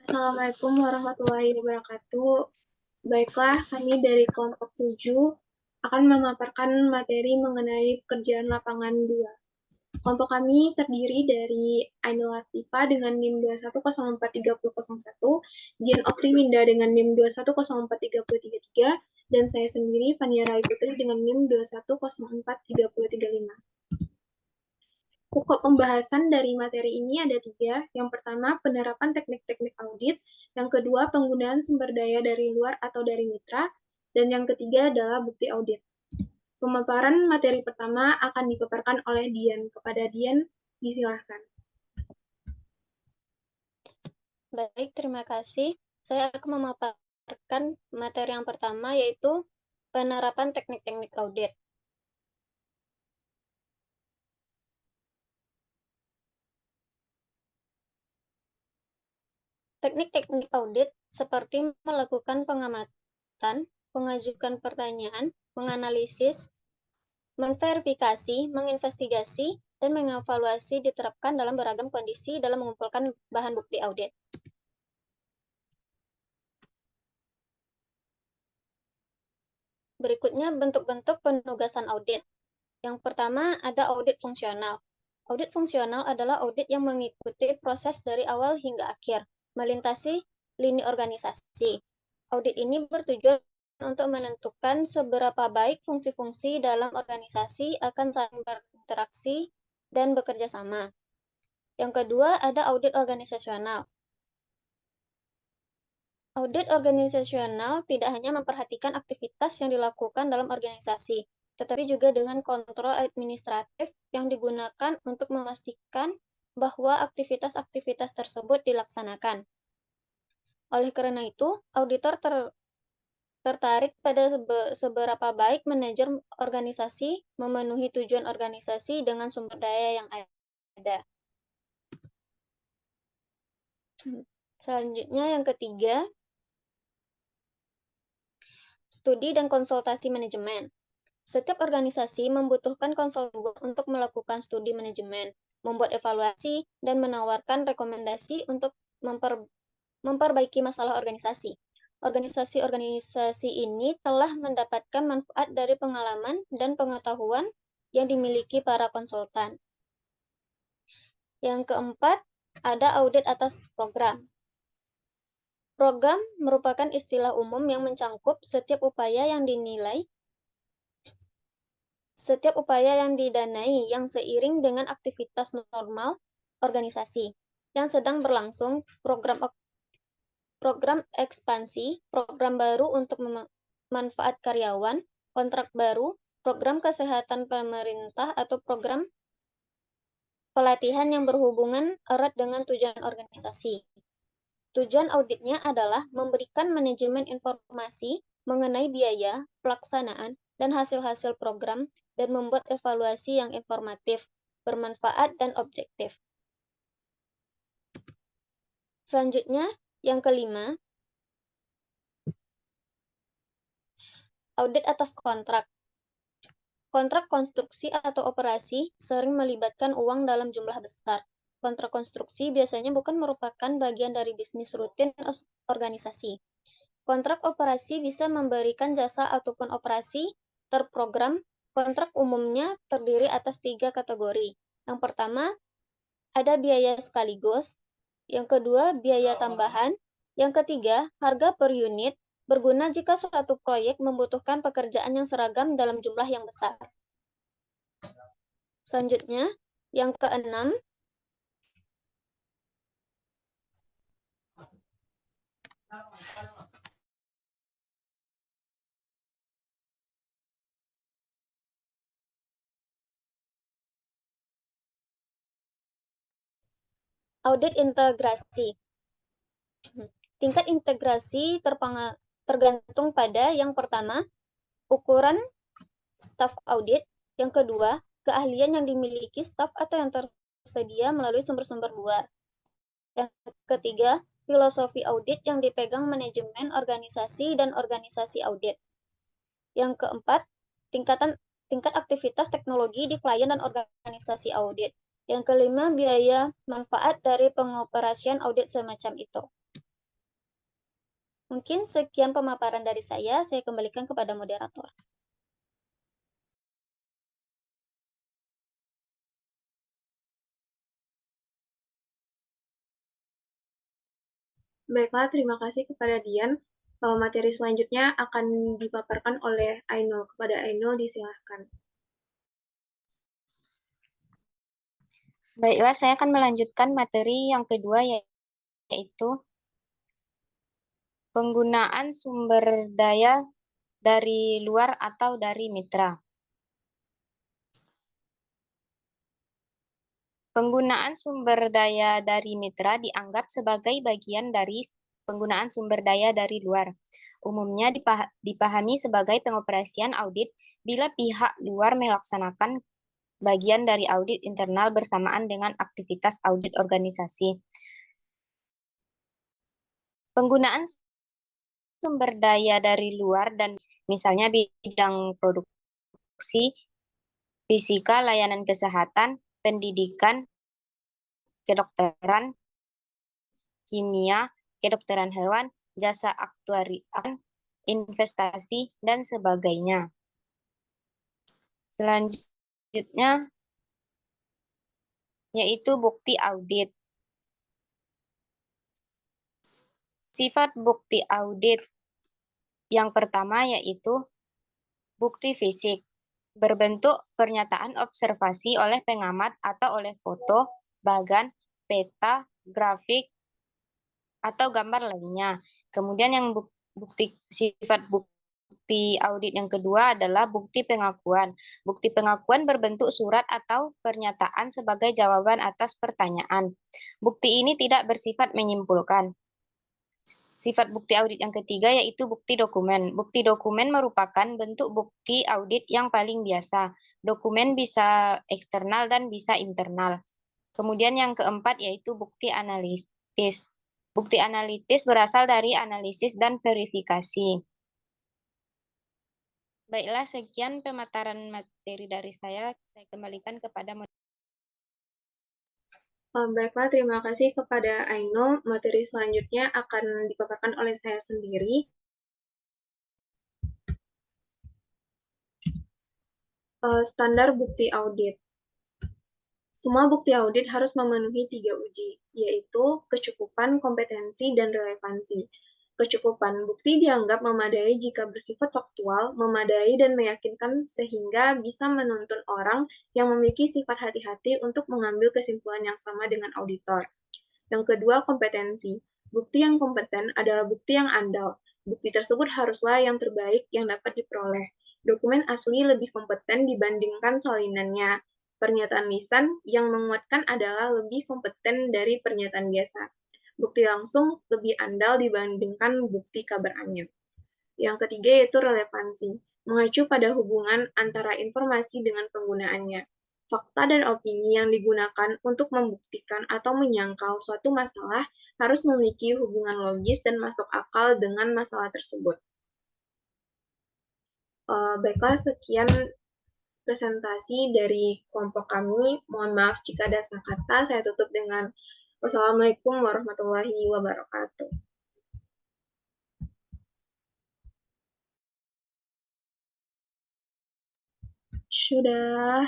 Assalamualaikum warahmatullahi wabarakatuh. Baiklah, kami dari kelompok 7 akan memaparkan materi mengenai pekerjaan lapangan 2. Kelompok kami terdiri dari Ainul Latifah dengan NIM 2104301, Dian Ofri Winda dengan NIM 2104333, dan saya sendiri, Fania Rai Putri dengan NIM 2104335. Pokok pembahasan dari materi ini ada 3. Yang pertama, penerapan teknik-teknik audit. Yang kedua, penggunaan sumber daya dari luar atau dari mitra. Dan yang ketiga adalah bukti audit. Pemaparan materi pertama akan dipaparkan oleh Dian. Kepada Dian, disilahkan. Baik, terima kasih. Saya akan memaparkan materi yang pertama, yaitu penerapan teknik-teknik audit. Teknik-teknik audit seperti melakukan pengamatan, mengajukan pertanyaan, menganalisis, memverifikasi, menginvestigasi, dan mengevaluasi diterapkan dalam beragam kondisi dalam mengumpulkan bahan bukti audit. Berikutnya bentuk-bentuk penugasan audit. Yang pertama ada audit fungsional. Audit fungsional adalah audit yang mengikuti proses dari awal hingga akhir, melintasi lini organisasi. Audit ini bertujuan untuk menentukan seberapa baik fungsi-fungsi dalam organisasi akan saling berinteraksi dan bekerja sama. Yang kedua ada audit organisasional. Audit organisasional tidak hanya memperhatikan aktivitas yang dilakukan dalam organisasi, tetapi juga dengan kontrol administratif yang digunakan untuk memastikan bahwa aktivitas-aktivitas tersebut dilaksanakan. Oleh karena itu, auditor tertarik pada seberapa baik manajer organisasi memenuhi tujuan organisasi dengan sumber daya yang ada. Selanjutnya yang ketiga, studi dan konsultasi manajemen. Setiap organisasi membutuhkan konsultan untuk melakukan studi manajemen, membuat evaluasi, dan menawarkan rekomendasi untuk memperbaiki masalah organisasi. Organisasi-organisasi ini telah mendapatkan manfaat dari pengalaman dan pengetahuan yang dimiliki para konsultan. Yang keempat, ada audit atas program. Program merupakan istilah umum yang mencakup setiap upaya yang didanai yang seiring dengan aktivitas normal organisasi yang sedang berlangsung, program ekspansi, program baru untuk manfaat karyawan, kontrak baru, program kesehatan pemerintah, atau program pelatihan yang berhubungan erat dengan tujuan organisasi. Tujuan auditnya adalah memberikan manajemen informasi mengenai biaya, pelaksanaan, dan hasil-hasil program, dan membuat evaluasi yang informatif, bermanfaat, dan objektif. Selanjutnya, yang kelima, audit atas kontrak. Kontrak konstruksi atau operasi sering melibatkan uang dalam jumlah besar. Kontrak konstruksi biasanya bukan merupakan bagian dari bisnis rutin organisasi. Kontrak operasi bisa memberikan jasa ataupun operasi terprogram. Kontrak umumnya terdiri atas 3 kategori. Yang pertama, ada biaya sekaligus. Yang kedua, biaya tambahan. Yang ketiga, harga per unit, berguna jika suatu proyek membutuhkan pekerjaan yang seragam dalam jumlah yang besar. Selanjutnya, yang keenam, audit integrasi. Tingkat integrasi tergantung pada yang pertama, ukuran staf audit, yang kedua, keahlian yang dimiliki staf atau yang tersedia melalui sumber-sumber luar. Yang ketiga, filosofi audit yang dipegang manajemen organisasi dan organisasi audit. Yang keempat, tingkat aktivitas teknologi di klien dan organisasi audit. Yang kelima, biaya manfaat dari pengoperasian audit semacam itu. Mungkin sekian pemaparan dari saya kembalikan kepada moderator. Baiklah, terima kasih kepada Dian. Materi selanjutnya akan dipaparkan oleh Ainul. Kepada Ainul, disilahkan. Baiklah, saya akan melanjutkan materi yang kedua, yaitu penggunaan sumber daya dari luar atau dari mitra. Penggunaan sumber daya dari mitra dianggap sebagai bagian dari penggunaan sumber daya dari luar. Umumnya dipahami sebagai pengoperasian audit bila pihak luar melaksanakan bagian dari audit internal bersamaan dengan aktivitas audit organisasi. Penggunaan sumber daya dari luar dan misalnya bidang produksi, fisika, layanan kesehatan, pendidikan, kedokteran, kimia, kedokteran hewan, jasa aktuarian, investasi, dan sebagainya. Selanjutnya, yaitu bukti audit. Sifat bukti audit yang pertama yaitu bukti fisik, berbentuk pernyataan observasi oleh pengamat atau oleh foto, bagan, peta, grafik, atau gambar lainnya. Kemudian yang sifat bukti audit yang kedua adalah bukti pengakuan. Bukti pengakuan berbentuk surat atau pernyataan sebagai jawaban atas pertanyaan. Bukti ini tidak bersifat menyimpulkan. Sifat bukti audit yang ketiga yaitu bukti dokumen. Bukti dokumen merupakan bentuk bukti audit yang paling biasa. Dokumen bisa eksternal dan bisa internal. Kemudian yang keempat yaitu bukti analitis. Bukti analitis berasal dari analisis dan verifikasi. Baiklah, sekian pemaparan materi dari saya kembalikan kepada Baiklah, terima kasih kepada Ainul. Materi selanjutnya akan dipaparkan oleh saya sendiri. Standar bukti audit. Semua bukti audit harus memenuhi 3 uji, yaitu kecukupan, kompetensi, dan relevansi. Kecukupan bukti dianggap memadai jika bersifat faktual, memadai dan meyakinkan sehingga bisa menuntun orang yang memiliki sifat hati-hati untuk mengambil kesimpulan yang sama dengan auditor. Yang kedua, kompetensi. Bukti yang kompeten adalah bukti yang andal. Bukti tersebut haruslah yang terbaik yang dapat diperoleh. Dokumen asli lebih kompeten dibandingkan salinannya. Pernyataan lisan yang menguatkan adalah lebih kompeten dari pernyataan biasa. Bukti langsung lebih andal dibandingkan bukti kabar angin. Yang ketiga yaitu relevansi, mengacu pada hubungan antara informasi dengan penggunaannya. Fakta dan opini yang digunakan untuk membuktikan atau menyangkal suatu masalah harus memiliki hubungan logis dan masuk akal dengan masalah tersebut. Baiklah, sekian presentasi dari kelompok kami. Mohon maaf jika ada salah kata. Saya tutup dengan wassalamualaikum warahmatullahi wabarakatuh. Sudah.